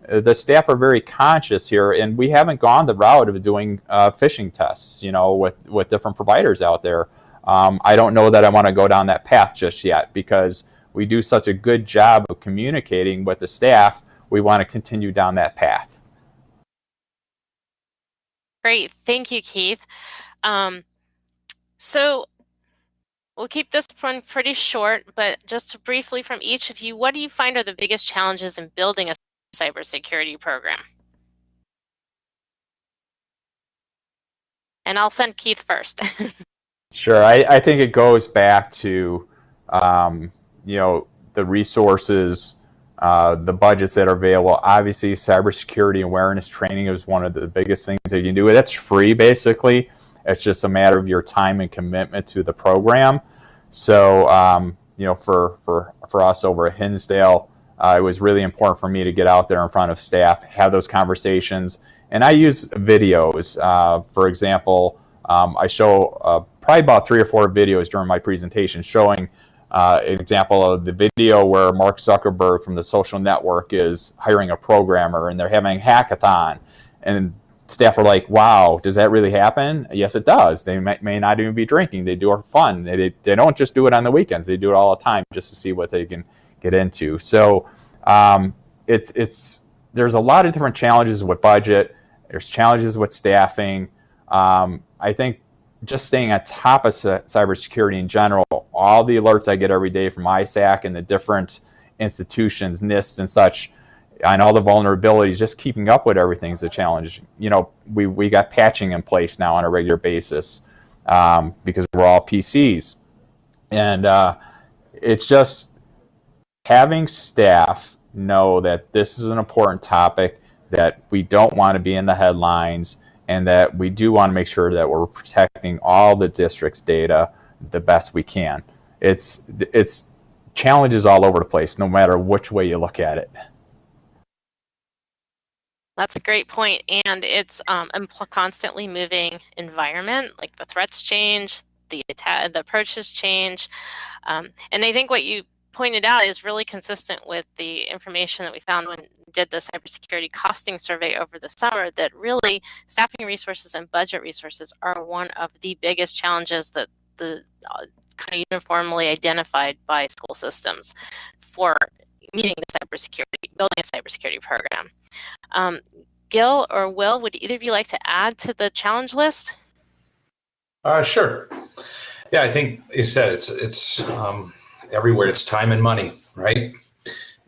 the staff are very conscious here, and we haven't gone the route of doing phishing tests, with different providers out there. I don't know that I want to go down that path just yet, because we do such a good job of communicating with the staff. We want to continue down that path. Great, thank you, Keith. So we'll keep this one pretty short, but just briefly from each of you, what do you find are the biggest challenges in building a cybersecurity program? And I'll send Keith first. Sure. I think it goes back to, the resources, the budgets that are available. Obviously, cybersecurity awareness training is one of the biggest things that you can do. That's free, basically. It's just a matter of your time and commitment to the program. So, for us over at Hinsdale, it was really important for me to get out there in front of staff, have those conversations. And I use videos. For example, I show probably about 3 or 4 videos during my presentation showing an example of the video where Mark Zuckerberg from the social network is hiring a programmer, and they're having a hackathon. And staff are like, wow, does that really happen? Yes, it does. They may not even be drinking. They do it for fun. They don't just do it on the weekends. They do it all the time just to see what they can get into. So there's a lot of different challenges with budget. There's challenges with staffing. I think just staying on top of cybersecurity in general, all the alerts I get every day from ISAC and the different institutions, NIST and such, and all the vulnerabilities, just keeping up with everything is a challenge. We got patching in place now on a regular basis because we're all PCs. And it's just having staff know that this is an important topic, that we don't want to be in the headlines, and that we do want to make sure that we're protecting all the district's data the best we can. It's challenges all over the place, no matter which way you look at it. That's a great point, and it's a constantly moving environment. Like, the threats change, the approaches change, and I think what you pointed out is really consistent with the information that we found when we did the cybersecurity costing survey over the summer, that really staffing resources and budget resources are one of the biggest challenges that the kind of uniformly identified by school systems for meeting the building a cybersecurity program. Gil or Will, would either of you like to add to the challenge list? Sure. Yeah, I think you said it's everywhere. It's time and money, right?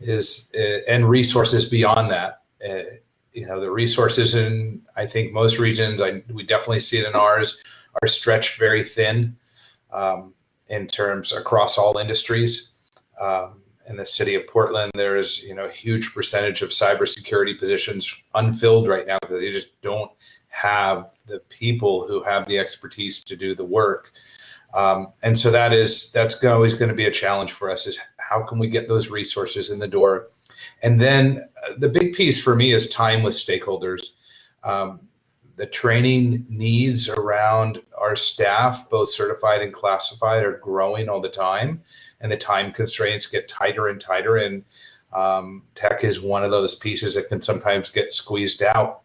And resources beyond that. The resources in, I think, most regions, we definitely see it in ours, are stretched very thin in terms across all industries. In the city of Portland, there is a huge percentage of cybersecurity positions unfilled right now because they just don't have the people who have the expertise to do the work. And so that's always going to be a challenge for us, is how can we get those resources in the door? And then the big piece for me is time with stakeholders. The training needs around our staff, both certified and classified, are growing all the time, and the time constraints get tighter and tighter. And tech is one of those pieces that can sometimes get squeezed out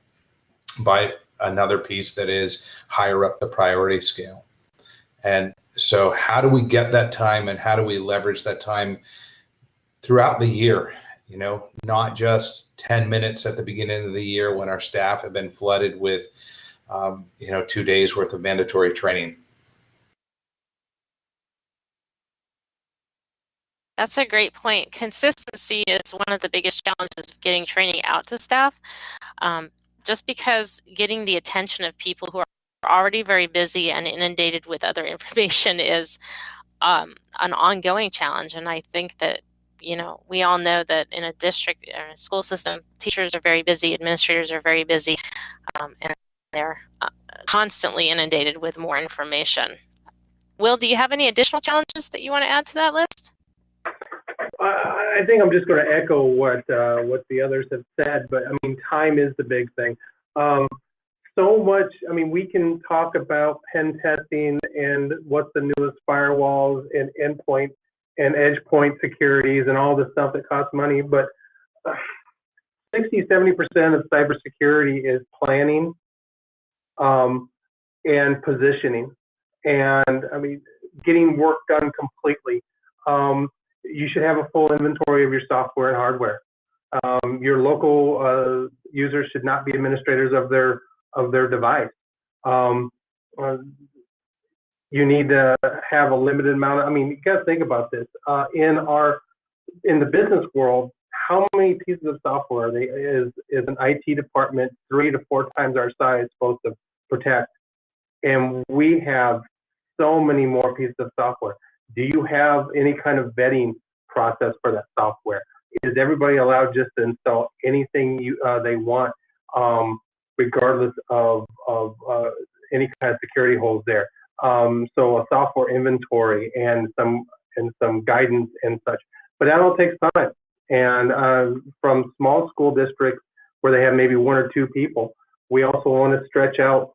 by another piece that is higher up the priority scale. And so how do we get that time, and how do we leverage that time throughout the year? Not just 10 minutes at the beginning of the year when our staff have been flooded with, 2 days worth of mandatory training. That's a great point. Consistency is one of the biggest challenges of getting training out to staff, just because getting the attention of people who are already very busy and inundated with other information is an ongoing challenge. And I think that we all know that in a district or a school system, teachers are very busy, administrators are very busy, and they're constantly inundated with more information. Will, do you have any additional challenges that you want to add to that list? I think I'm just going to echo what the others have said, but I mean, time is the big thing. So much, we can talk about pen testing and what's the newest firewalls and endpoint and edge point securities and all this stuff that costs money. But 60-70% of cybersecurity is planning and positioning, and I mean, getting work done completely. You should have a full inventory of your software and hardware. Your local users should not be administrators of their device. You need to have a limited amount of, I mean, you got to think about this. In the business world, how many pieces of software is an IT department 3 to 4 times our size supposed to protect? And we have so many more pieces of software. Do you have any kind of vetting process for that software? Is everybody allowed just to install anything they want, regardless of any kind of security holes there? So a software inventory and some guidance and such. But that all takes time. And from small school districts where they have maybe 1 or 2 people, we also want to stretch out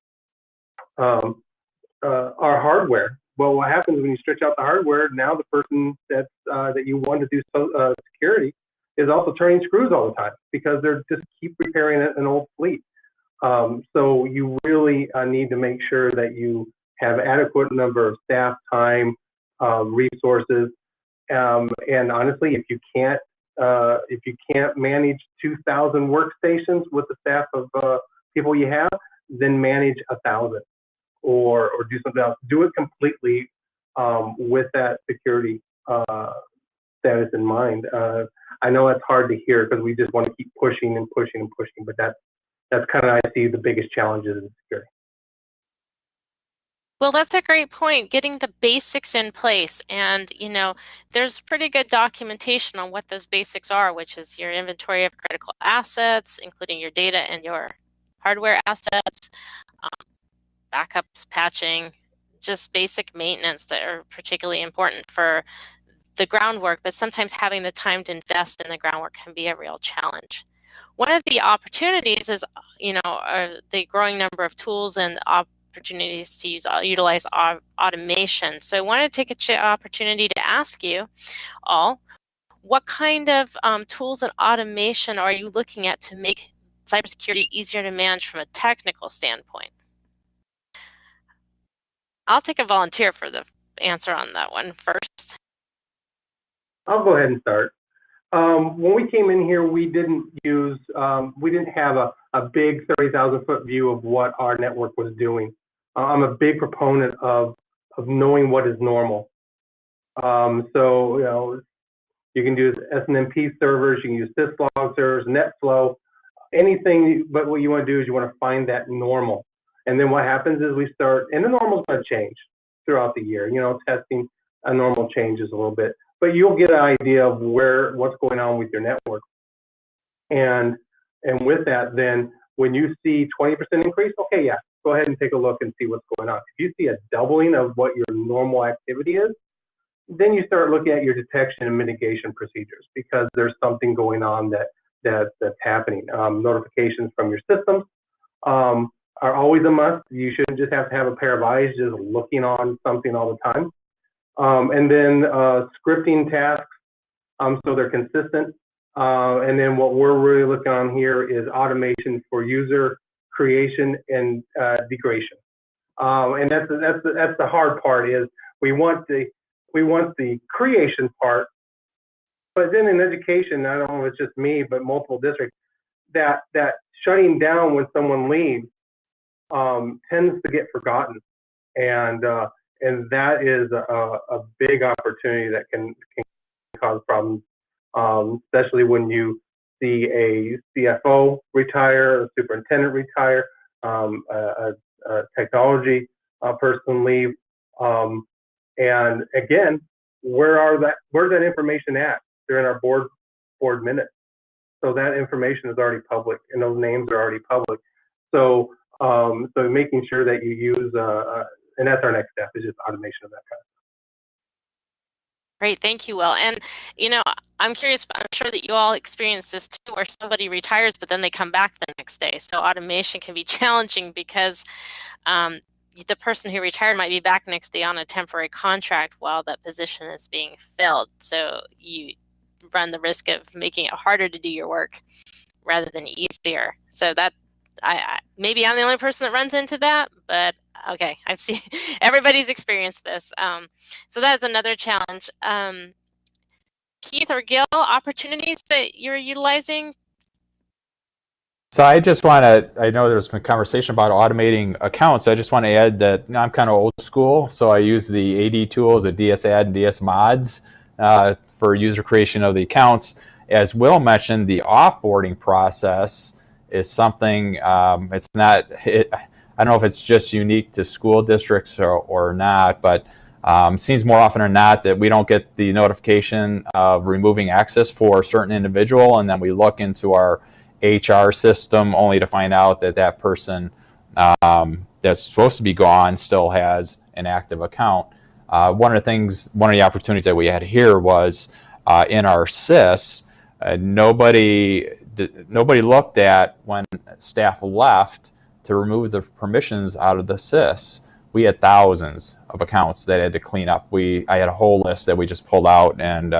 our hardware. Well, what happens when you stretch out the hardware? Now the person that you want to do security is also turning screws all the time because they're just keep repairing an old fleet. So you really need to make sure that you have adequate number of staff, time, resources, and honestly, if you can't manage 2,000 workstations with the staff of people you have, then manage 1,000, or do something else. Do it completely with that security status in mind. I know that's hard to hear because we just want to keep pushing and pushing and pushing, but that's kind of, I see the biggest challenges in security. Well, that's a great point, getting the basics in place. And, you know, there's pretty good documentation on what those basics are, which is your inventory of critical assets, including your data and your hardware assets, backups, patching, just basic maintenance that are particularly important for the groundwork, but sometimes having the time to invest in the groundwork can be a real challenge. One of the opportunities is, you know, the growing number of tools and opportunities to utilize automation. So I want to take an opportunity to ask you all, what kind of tools and automation are you looking at to make cybersecurity easier to manage from a technical standpoint? I'll take a volunteer for the answer on that one first. I'll go ahead and start. When we came in here, we didn't have a big 30,000 foot view of what our network was doing. I'm a big proponent of knowing what is normal. So, you know, you can use SNMP servers, you can use syslog servers, NetFlow, anything, but what you want to do is you want to find that normal. And then what happens is we start, and the normal is going to change throughout the year. You know, testing a normal changes a little bit, but you'll get an idea of what's going on with your network. And with that, then when you see 20% increase, okay, yeah, go ahead and take a look and see what's going on. If you see a doubling of what your normal activity is, then you start looking at your detection and mitigation procedures because there's something going on that's happening. Notifications from your systems are always a must. You shouldn't just have to have a pair of eyes just looking on something all the time. And then scripting tasks, so they're consistent. And then what we're really looking on here is automation for user creation and degradation. And that's the hard part is we want the creation part, but then in education, I don't know if it's just me, but multiple districts, that shutting down when someone leaves tends to get forgotten, and that is a big opportunity that can cause problems, especially when you see a CFO retire, a superintendent retire, a technology person leave, and again, where's that information at? They're in our board minutes, so that information is already public, and those names are already public. So making sure that you use, and that's our next step, is just automation of that kind of stuff. Great, thank you, Will. And you know, I'm curious, I'm sure that you all experience this too, where somebody retires, but then they come back the next day. So automation can be challenging because the person who retired might be back next day on a temporary contract while that position is being filled. So you run the risk of making it harder to do your work rather than easier. So that maybe I'm the only person that runs into that, but okay, I've seen everybody's experienced this. So that's another challenge. Keith or Gil, opportunities that you're utilizing? So I just want to, I know there's been conversation about automating accounts. I just want to add that I'm kind of old school. So I use the AD tools, the DSAD and DSMods for user creation of the accounts. As Will mentioned, the offboarding process is something, it's not, I don't know if it's just unique to school districts or not, but seems more often than not that we don't get the notification of removing access for a certain individual, and then we look into our HR system only to find out that that person that's supposed to be gone still has an active account. One of the opportunities that we had here was in our SIS. Nobody looked at when staff left to remove the permissions out of the SIS. We had thousands of accounts that I had to clean up. I had a whole list that we just pulled out, and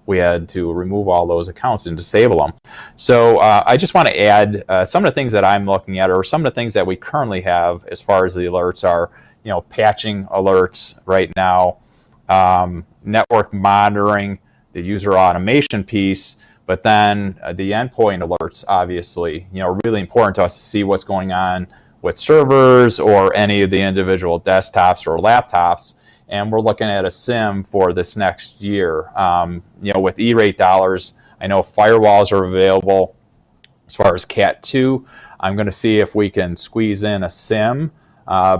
we had to remove all those accounts and disable them. So I just want to add some of the things that I'm looking at, or some of the things that we currently have as far as the alerts are, patching alerts right now, network monitoring, the user automation piece, but then the endpoint alerts, obviously, really important to us to see what's going on with servers or any of the individual desktops or laptops. And we're looking at a SIM for this next year. With E-rate dollars, I know firewalls are available as far as Cat 2. I'm going to see if we can squeeze in a SIM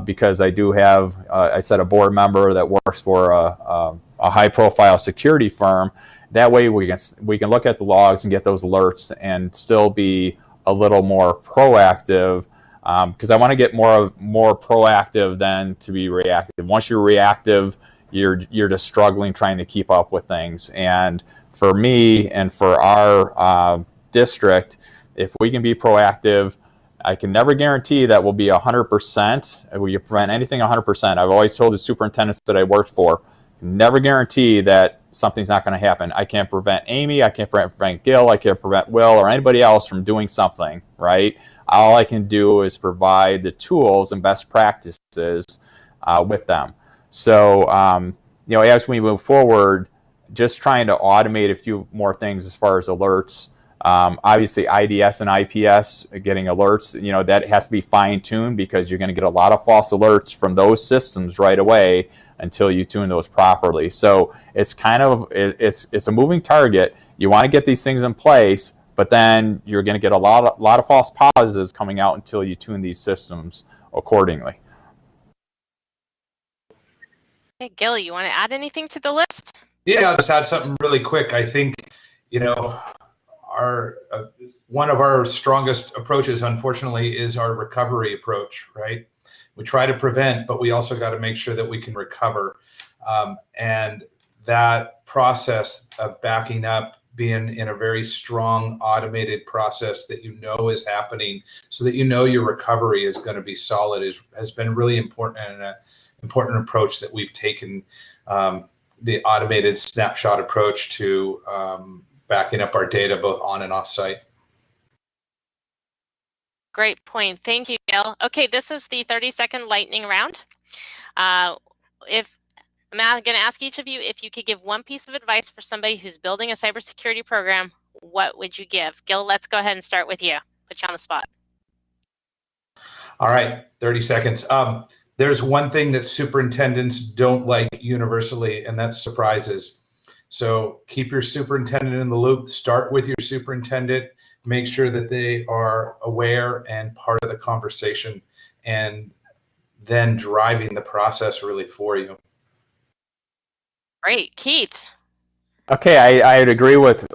because I do have, a board member that works for a high-profile security firm. That way we can look at the logs and get those alerts and still be a little more proactive. Because I want to get more proactive than to be reactive. Once you're reactive, you're just struggling trying to keep up with things. And for me and for our district, if we can be proactive, I can never guarantee that we'll be 100%. Will you prevent anything 100%? I've always told the superintendents that I worked for, never guarantee that something's not going to happen. I can't prevent Amy, I can't prevent Gil, I can't prevent Will or anybody else from doing something, right? All I can do is provide the tools and best practices with them. So, as we move forward, just trying to automate a few more things as far as alerts. Obviously, IDS and IPS getting alerts, that has to be fine-tuned because you're going to get a lot of false alerts from those systems right away until you tune those properly. So it's it's a moving target. You want to get these things in place, but then you're going to get a lot of false positives coming out until you tune these systems accordingly. Hey, Gil, you want to add anything to the list? Yeah, I'll just add something really quick. I think, one of our strongest approaches, unfortunately, is our recovery approach, right? We try to prevent, but we also got to make sure that we can recover. And that process of backing up, being in a very strong automated process that is happening so that your recovery is going to be solid has been really important, and an important approach that we've taken, the automated snapshot approach to backing up our data both on and off site. Great point. Thank you, Gil. Okay, this is the 30-second lightning round. I'm going to ask each of you if you could give one piece of advice for somebody who's building a cybersecurity program, what would you give? Gil, let's go ahead and start with you. Put you on the spot. All right, 30 seconds. There's one thing that superintendents don't like universally, and that's surprises. So keep your superintendent in the loop. Start with your superintendent. Make sure that they are aware and part of the conversation, and then driving the process really for you. Great. Keith? Okay, I would agree with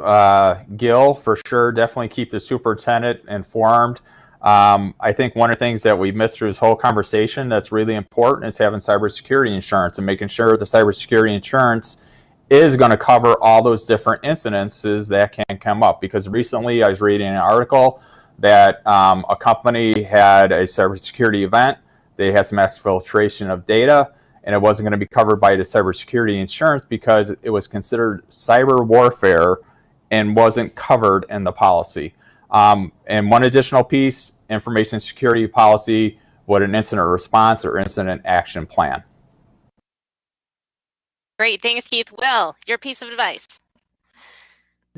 Gil for sure. Definitely keep the superintendent informed. I think one of the things that we missed through this whole conversation that's really important is having cybersecurity insurance and making sure the cybersecurity insurance is going to cover all those different incidences that can come up. Because recently I was reading an article that a company had a cybersecurity event. they had some exfiltration of data, and it wasn't going to be covered by the cybersecurity insurance because it was considered cyber warfare and wasn't covered in the policy. And one additional piece, information security policy, what an incident response or incident action plan. Great, thanks, Keith. Will, your piece of advice?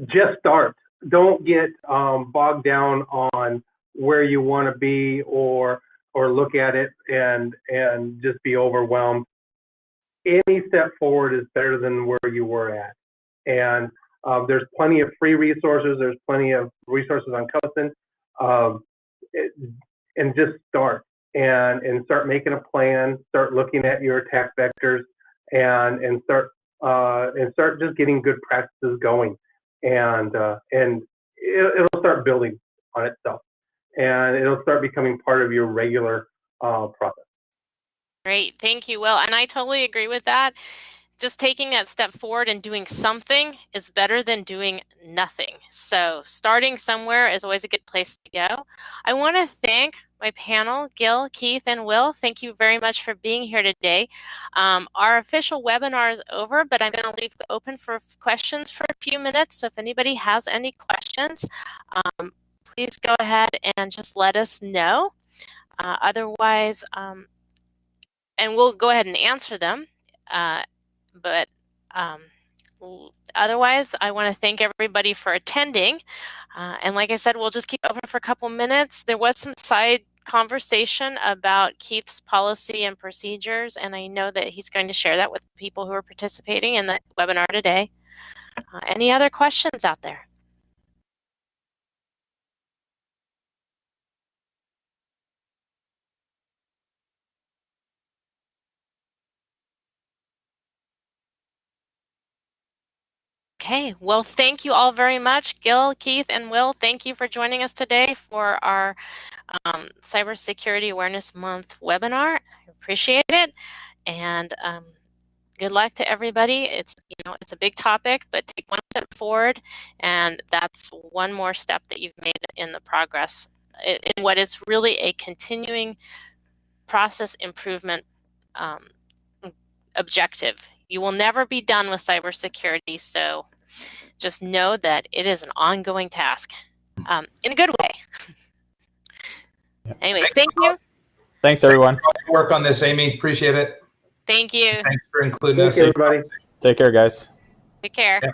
Just start. Don't get bogged down on where you want to be or look at it and just be overwhelmed. Any step forward is better than where you were at. And there's plenty of free resources. There's plenty of resources on Cozen. And just start and start making a plan. Start looking at your attack vectors and start just getting good practices going. And it'll start building on itself, and it'll start becoming part of your regular process. Great, thank you, Will. And I totally agree with that. Just taking that step forward and doing something is better than doing nothing. So starting somewhere is always a good place to go. I want to thank my panel, Gil, Keith, and Will. Thank you very much for being here today. Our official webinar is over, but I'm going to leave it open for questions for a few minutes. So if anybody has any questions, please go ahead and just let us know. Otherwise, and we'll go ahead and answer them. But otherwise, I want to thank everybody for attending. And like I said, we'll just keep open for a couple minutes. There was some side conversation about Keith's policy and procedures, and I know that he's going to share that with people who are participating in the webinar today. Any other questions out there? Okay, well, thank you all very much. Gil, Keith, and Will, thank you for joining us today for our Cybersecurity Awareness Month webinar. I appreciate it. And good luck to everybody. It's a big topic, but take one step forward, and that's one more step that you've made in the progress in what is really a continuing process improvement objective. You will never be done with cybersecurity, so just know that it is an ongoing task in a good way. Anyways, thank you. Thanks, everyone. Work on this, Amy. Appreciate it. Thank you. Thanks for including us. Thank you, everybody. Take care, guys. Take care. Yeah.